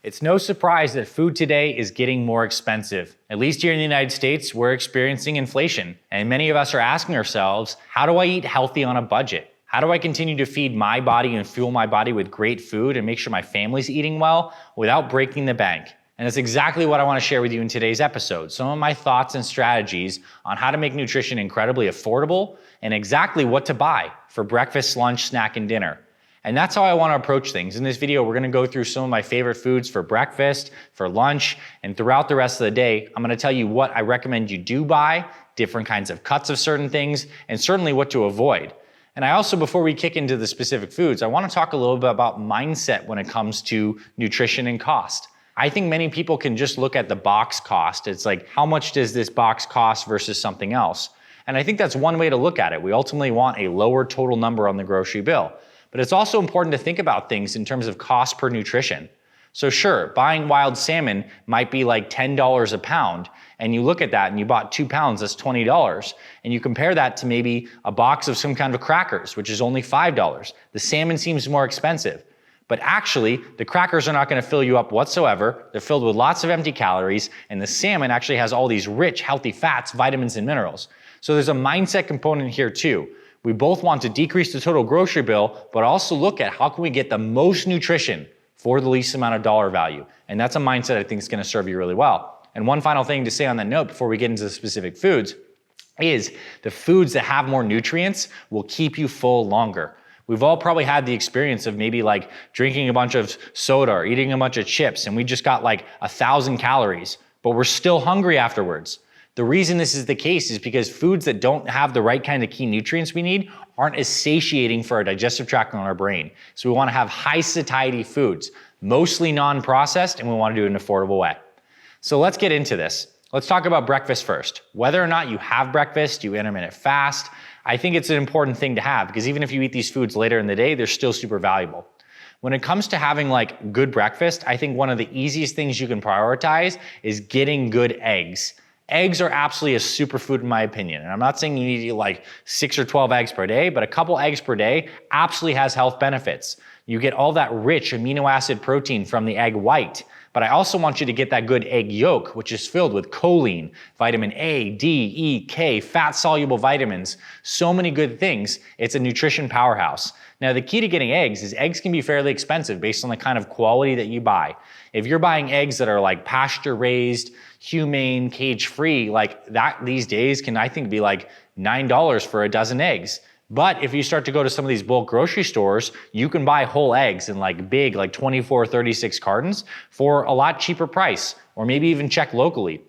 It's no surprise that food today is getting more expensive. At least here in the United States, we're experiencing inflation. And many of us are asking ourselves, how do I eat healthy on a budget? How do I continue to feed my body and fuel my body with great food and make sure my family's eating well without breaking the bank? And that's exactly what I want to share with you in today's episode. Some of my thoughts and strategies on how to make nutrition incredibly affordable and exactly what to buy for breakfast, lunch, snack, and dinner. And that's how I want to approach things. In this video, we're going to go through some of my favorite foods for breakfast, for lunch, and throughout the rest of the day, I'm going to tell you what I recommend you do buy, different kinds of cuts of certain things, and certainly what to avoid. And I also, before we kick into the specific foods, I want to talk a little bit about mindset when it comes to nutrition and cost. I think many people can just look at the box cost. It's like, how much does this box cost versus something else? And I think that's one way to look at it. We ultimately want a lower total number on the grocery bill. But it's also important to think about things in terms of cost per nutrition. So sure, buying wild salmon might be like $10 a pound, and you look at that and you bought 2 pounds, that's $20. And you compare that to maybe a box of some kind of crackers, which is only $5. The salmon seems more expensive. But actually, the crackers are not going to fill you up whatsoever. They're filled with lots of empty calories, and the salmon actually has all these rich, healthy fats, vitamins, and minerals. So there's a mindset component here too. We both want to decrease the total grocery bill, but also look at how can we get the most nutrition for the least amount of dollar value. And that's a mindset I think is going to serve you really well. And one final thing to say on that note before we get into the specific foods is the foods that have more nutrients will keep you full longer. We've all probably had the experience of maybe like drinking a bunch of soda or eating a bunch of chips and we just got like 1,000 calories, but we're still hungry afterwards. The reason this is the case is because foods that don't have the right kind of key nutrients we need aren't as satiating for our digestive tract and our brain. So we want to have high satiety foods, mostly non-processed, and we want to do it in an affordable way. So let's get into this. Let's talk about breakfast first. Whether or not you have breakfast, you intermittent fast, I think it's an important thing to have because even if you eat these foods later in the day, they're still super valuable. When it comes to having like good breakfast, I think one of the easiest things you can prioritize is getting good eggs. Eggs are absolutely a superfood in my opinion. And I'm not saying you need to eat like 6 or 12 eggs per day, but a couple eggs per day absolutely has health benefits. You get all that rich amino acid protein from the egg white. But I also want you to get that good egg yolk, which is filled with choline, vitamin A, D, E, K, fat-soluble vitamins, so many good things. It's a nutrition powerhouse. Now, the key to getting eggs is eggs can be fairly expensive based on the kind of quality that you buy. If you're buying eggs that are like pasture-raised, humane, cage-free, like that these days can, I think, be like $9 for a dozen eggs. But if you start to go to some of these bulk grocery stores, you can buy whole eggs in like big, like 24, 36 cartons for a lot cheaper price, or maybe even check locally.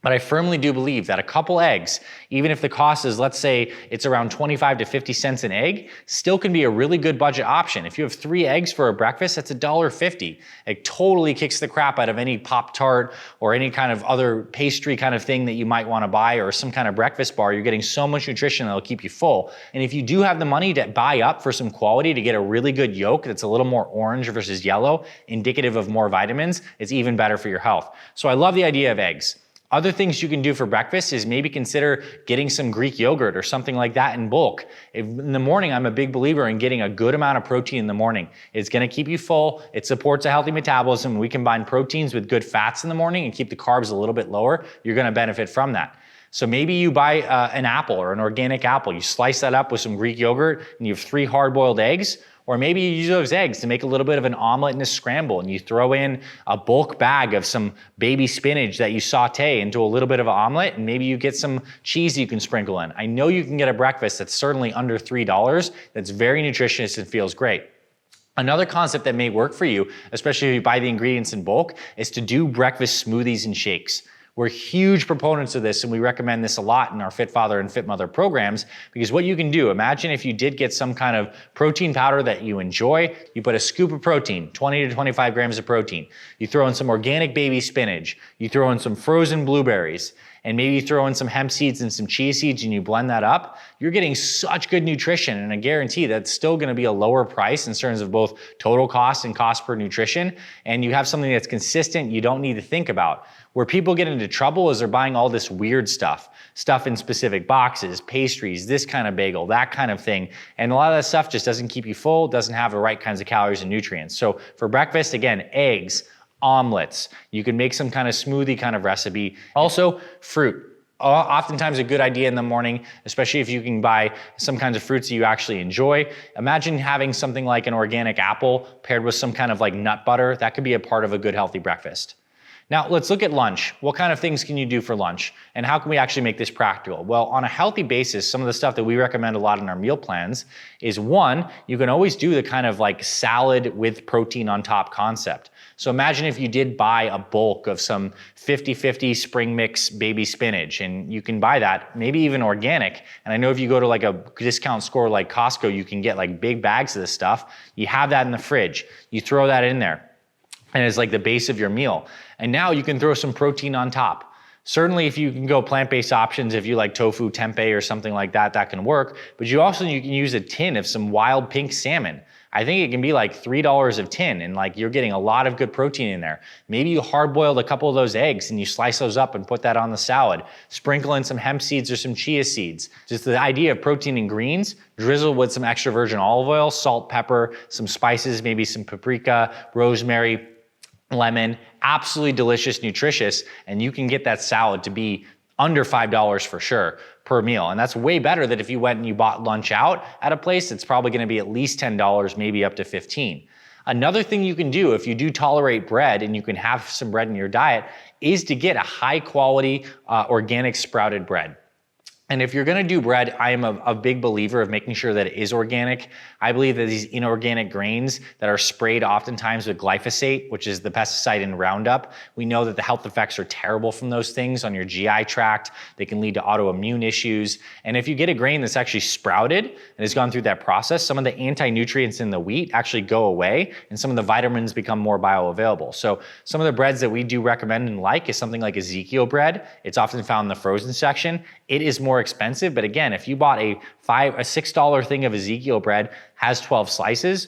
But I firmly do believe that a couple eggs, even if the cost is, let's say it's around 25 to 50 cents an egg, still can be a really good budget option. If you have 3 eggs for a breakfast, that's $1.50. It totally kicks the crap out of any Pop-Tart or any kind of other pastry kind of thing that you might want to buy or some kind of breakfast bar. You're getting so much nutrition that'll keep you full. And if you do have the money to buy up for some quality to get a really good yolk that's a little more orange versus yellow, indicative of more vitamins, it's even better for your health. So I love the idea of eggs. Other things you can do for breakfast is maybe consider getting some Greek yogurt or something like that in bulk. In the morning, I'm a big believer in getting a good amount of protein in the morning. It's going to keep you full. It supports a healthy metabolism. We combine proteins with good fats in the morning and keep the carbs a little bit lower. You're going to benefit from that. So maybe you buy an apple or an organic apple. You slice that up with some Greek yogurt and you have 3 hard-boiled eggs. Or maybe you use those eggs to make a little bit of an omelet and a scramble and you throw in a bulk bag of some baby spinach that you saute into a little bit of an omelet and maybe you get some cheese you can sprinkle in. I know you can get a breakfast that's certainly under $3 that's very nutritious and feels great. Another concept that may work for you, especially if you buy the ingredients in bulk, is to do breakfast smoothies and shakes. We're huge proponents of this and we recommend this a lot in our Fit Father and Fit Mother programs because what you can do, imagine if you did get some kind of protein powder that you enjoy, you put a scoop of protein, 20 to 25 grams of protein, you throw in some organic baby spinach, you throw in some frozen blueberries, and maybe you throw in some hemp seeds and some chia seeds and you blend that up, you're getting such good nutrition and I guarantee that's still gonna be a lower price in terms of both total cost and cost per nutrition, and you have something that's consistent you don't need to think about. Where people get into trouble is they're buying all this weird stuff in specific boxes, pastries, this kind of bagel, that kind of thing. And a lot of that stuff just doesn't keep you full, doesn't have the right kinds of calories and nutrients. So for breakfast, again, eggs, omelets. You can make some kind of smoothie kind of recipe. Also, fruit. Oftentimes a good idea in the morning, especially if you can buy some kinds of fruits that you actually enjoy. Imagine having something like an organic apple paired with some kind of like nut butter. That could be a part of a good healthy breakfast. Now let's look at lunch. What kind of things can you do for lunch? And how can we actually make this practical? Well, on a healthy basis, some of the stuff that we recommend a lot in our meal plans is one, you can always do the kind of like salad with protein on top concept. So imagine if you did buy a bulk of some 50-50 spring mix baby spinach, and you can buy that, maybe even organic. And I know if you go to like a discount store like Costco, you can get like big bags of this stuff. You have that in the fridge. You throw that in there, and it's like the base of your meal. And now you can throw some protein on top. Certainly if you can go plant-based options, if you like tofu, tempeh, or something like that, that can work. But you can use a tin of some wild pink salmon. I think it can be like $3 a tin, and like you're getting a lot of good protein in there. Maybe you hard boiled a couple of those eggs and you slice those up and put that on the salad. Sprinkle in some hemp seeds or some chia seeds. Just the idea of protein in greens, drizzle with some extra virgin olive oil, salt, pepper, some spices, maybe some paprika, rosemary, lemon, absolutely delicious, nutritious, and you can get that salad to be under $5 for sure per meal. And that's way better than if you went and you bought lunch out at a place. It's probably gonna be at least $10, maybe up to $15. Another thing you can do if you do tolerate bread and you can have some bread in your diet is to get a high quality organic sprouted bread. And if you're gonna do bread, I am a big believer of making sure that it is organic. I believe that these inorganic grains that are sprayed oftentimes with glyphosate, which is the pesticide in Roundup, we know that the health effects are terrible from those things on your GI tract. They can lead to autoimmune issues. And if you get a grain that's actually sprouted and has gone through that process, some of the anti-nutrients in the wheat actually go away and some of the vitamins become more bioavailable. So some of the breads that we do recommend and like is something like Ezekiel bread. It's often found in the frozen section. It is more expensive, but again, if you bought a $6 thing of Ezekiel bread, has 12 slices,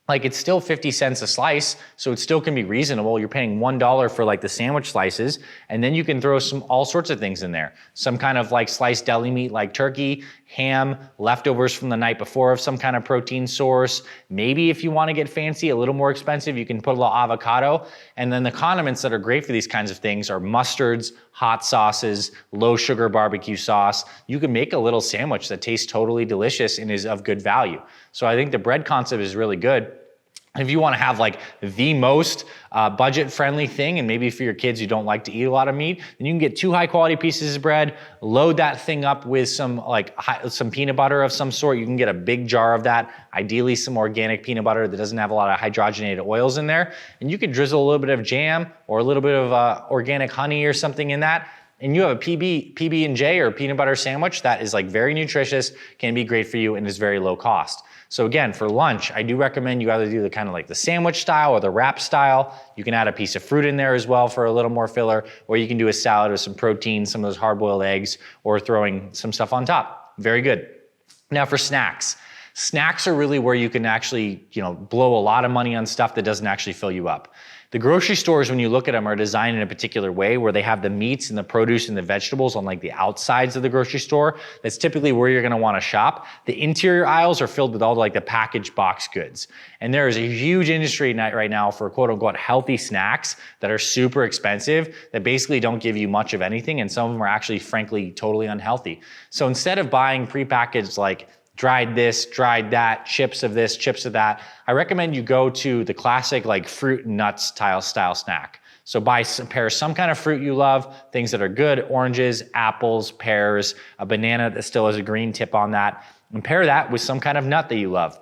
like it's still 50 cents a slice, so it still can be reasonable. You're paying $1 for like the sandwich slices, and then you can throw all sorts of things in there. Some kind of like sliced deli meat like turkey, ham, leftovers from the night before of some kind of protein source. Maybe if you want to get fancy, a little more expensive, you can put a little avocado. And then the condiments that are great for these kinds of things are mustards, hot sauces, low sugar barbecue sauce. You can make a little sandwich that tastes totally delicious and is of good value. So I think the bread concept is really good. If you want to have like the most budget-friendly thing, and maybe for your kids who don't like to eat a lot of meat, then you can get 2 high-quality pieces of bread, load that thing up with some peanut butter of some sort. You can get a big jar of that, ideally some organic peanut butter that doesn't have a lot of hydrogenated oils in there, and you could drizzle a little bit of jam or a little bit of organic honey or something in that, and you have a PB&J or peanut butter sandwich that is like very nutritious, can be great for you, and is very low cost. So again, for lunch, I do recommend you either do the kind of like the sandwich style or the wrap style. You can add a piece of fruit in there as well for a little more filler, or you can do a salad with some protein, some of those hard-boiled eggs, or throwing some stuff on top. Very good. Now for snacks. Snacks are really where you can actually, blow a lot of money on stuff that doesn't actually fill you up. The grocery stores, when you look at them, are designed in a particular way where they have the meats and the produce and the vegetables on like the outsides of the grocery store. That's typically where you're gonna wanna shop. The interior aisles are filled with all like the packaged box goods. And there is a huge industry right now for quote unquote healthy snacks that are super expensive, that basically don't give you much of anything. And some of them are actually, frankly, totally unhealthy. So instead of buying prepackaged like dried this, dried that, chips of this, chips of that, I recommend you go to the classic like fruit and nuts style snack. So pair some kind of fruit you love, things that are good, oranges, apples, pears, a banana that still has a green tip on that, and pair that with some kind of nut that you love.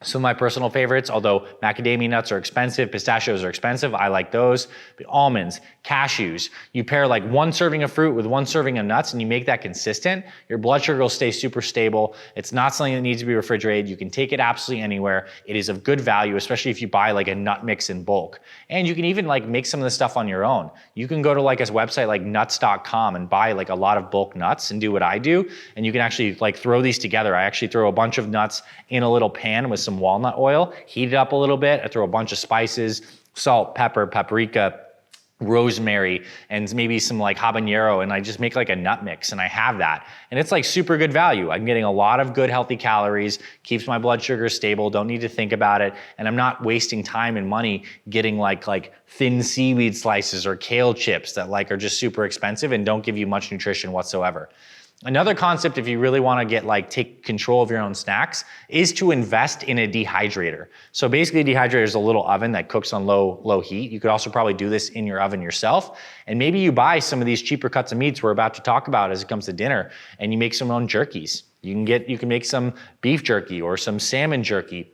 Some of my personal favorites, although macadamia nuts are expensive, pistachios are expensive, I like those. But almonds, cashews, you pair like 1 serving of fruit with 1 serving of nuts and you make that consistent, your blood sugar will stay super stable. It's not something that needs to be refrigerated. You can take it absolutely anywhere. It is of good value, especially if you buy like a nut mix in bulk. And you can even like make some of this stuff on your own. You can go to like a website like nuts.com and buy like a lot of bulk nuts and do what I do. And you can actually like throw these together. I actually throw a bunch of nuts in a little pan with some walnut oil, heat it up a little bit. I throw a bunch of spices, salt, pepper, paprika, rosemary and maybe some like habanero, and I just make like a nut mix and I have that. And it's like super good value. I'm getting a lot of good healthy calories, keeps my blood sugar stable, don't need to think about it. And I'm not wasting time and money getting like thin seaweed slices or kale chips that like are just super expensive and don't give you much nutrition whatsoever. Another concept, if you really want to take control of your own snacks, is to invest in a dehydrator. So basically a dehydrator is a little oven that cooks on low heat. You could also probably do this in your oven yourself. And maybe you buy some of these cheaper cuts of meats we're about to talk about as it comes to dinner, and you make some own jerkies. You can make some beef jerky or some salmon jerky.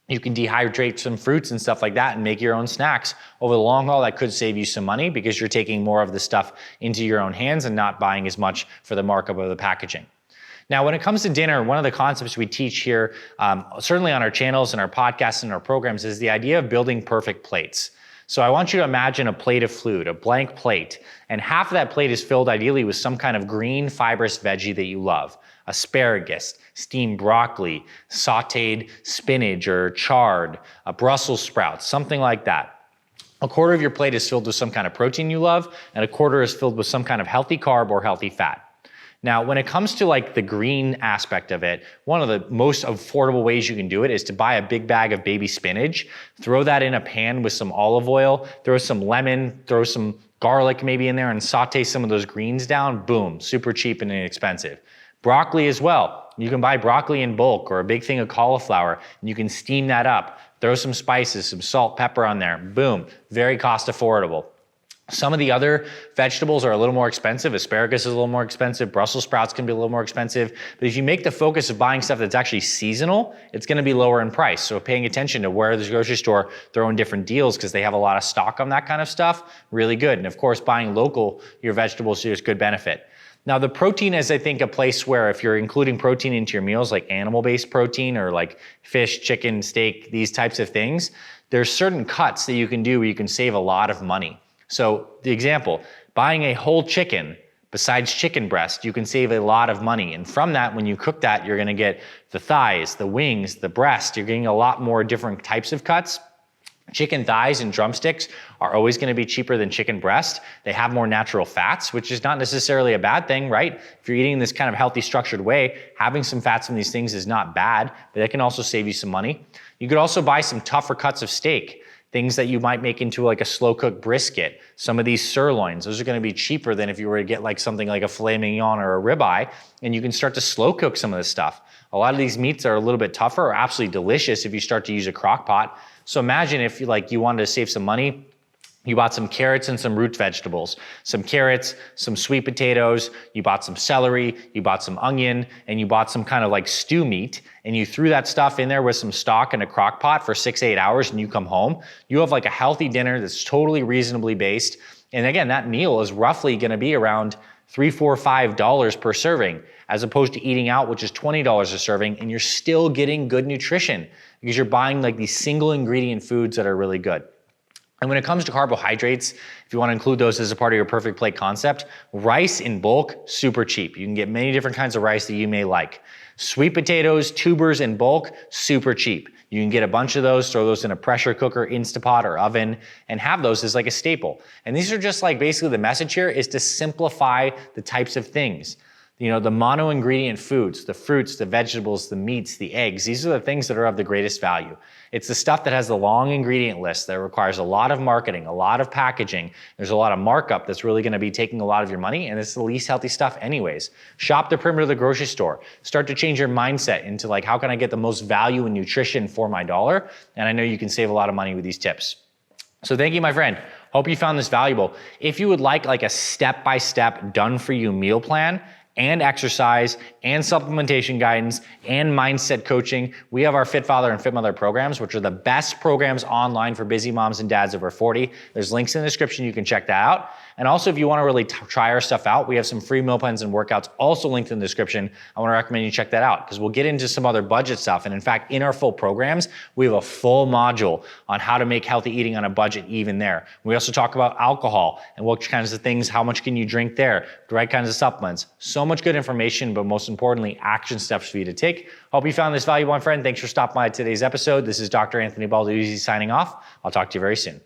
You can dehydrate some fruits and stuff like that and make your own snacks. Over the long haul, that could save you some money because you're taking more of the stuff into your own hands and not buying as much for the markup of the packaging. Now, when it comes to dinner, one of the concepts we teach here, certainly on our channels and our podcasts and our programs, is the idea of building perfect plates. So I want you to imagine a plate of food, a blank plate, and half of that plate is filled ideally with some kind of green fibrous veggie that you love. Asparagus, steamed broccoli, sauteed spinach or chard, Brussels sprouts, something like that. A quarter of your plate is filled with some kind of protein you love, and a quarter is filled with some kind of healthy carb or healthy fat. Now, when it comes to like the green aspect of it, one of the most affordable ways you can do it is to buy a big bag of baby spinach, throw that in a pan with some olive oil, throw some lemon, throw some garlic maybe in there and saute some of those greens down. Boom, super cheap and inexpensive. Broccoli as well. You can buy broccoli in bulk or a big thing of cauliflower and you can steam that up. Throw some spices, some salt, pepper on there. Boom, very cost affordable. Some of the other vegetables are a little more expensive. Asparagus is a little more expensive. Brussels sprouts can be a little more expensive. But if you make the focus of buying stuff that's actually seasonal, it's going to be lower in price. So paying attention to where the grocery store throwing different deals because they have a lot of stock on that kind of stuff, really good. And of course, buying local, your vegetables is good benefit. Now the protein is, I think, a place where if you're including protein into your meals, like animal-based protein or like fish, chicken, steak, these types of things, there's certain cuts that you can do where you can save a lot of money. So the example, buying a whole chicken besides chicken breast, you can save a lot of money. And from that, when you cook that, you're gonna get the thighs, the wings, the breast, you're getting a lot more different types of cuts. Chicken thighs and drumsticks are always going to be cheaper than chicken breast. They have more natural fats, which is not necessarily a bad thing, right? If you're eating this kind of healthy, structured way, having some fats in these things is not bad, but that can also save you some money. You could also buy some tougher cuts of steak, things that you might make into like a slow cooked brisket. Some of these sirloins, those are going to be cheaper than if you were to get like something like a filet mignon or a ribeye, and you can start to slow cook some of this stuff. A lot of these meats are a little bit tougher or absolutely delicious if you start to use a crock pot. So imagine if you wanted to save some money, you bought some carrots and some root vegetables, some carrots, some sweet potatoes, you bought some celery, you bought some onion, and you bought some kind of like stew meat, and you threw that stuff in there with some stock in a crock pot for 6 to 8 hours, and you come home, you have like a healthy dinner that's totally reasonably based. And again, that meal is roughly gonna be around $3, $4, $5 per serving, as opposed to eating out, which is $20 a serving, and you're still getting good nutrition because you're buying like these single ingredient foods that are really good. And when it comes to carbohydrates, if you want to include those as a part of your perfect plate concept, rice in bulk, super cheap. You can get many different kinds of rice that you may like. Sweet potatoes, tubers in bulk, super cheap. You can get a bunch of those, throw those in a pressure cooker, Instapot, or oven, and have those as like a staple. And these are just like basically the message here is to simplify the types of things. You know, the mono ingredient foods, the fruits, the vegetables, the meats, the eggs, these are the things that are of the greatest value. It's the stuff that has the long ingredient list that requires a lot of marketing, a lot of packaging. There's a lot of markup that's really going to be taking a lot of your money, and it's the least healthy stuff anyways. Shop the perimeter of the grocery store. Start to change your mindset into like, how can I get the most value and nutrition for my dollar? And I know you can save a lot of money with these tips. So thank you, my friend. Hope you found this valuable. If you would like a step-by-step done-for-you meal plan, and exercise and supplementation guidance and mindset coaching, we have our Fit Father and Fit Mother programs, which are the best programs online for busy moms and dads over 40. There's links in the description. You can check that out. And also, if you want to really try our stuff out, we have some free meal plans and workouts also linked in the description. I want to recommend you check that out because we'll get into some other budget stuff. And in fact, in our full programs, we have a full module on how to make healthy eating on a budget even there. We also talk about alcohol and what kinds of things, how much can you drink there, the right kinds of supplements. So much good information, but most importantly, action steps for you to take. Hope you found this valuable, my friend. Thanks for stopping by today's episode. This is Dr. Anthony Balduzzi signing off. I'll talk to you very soon.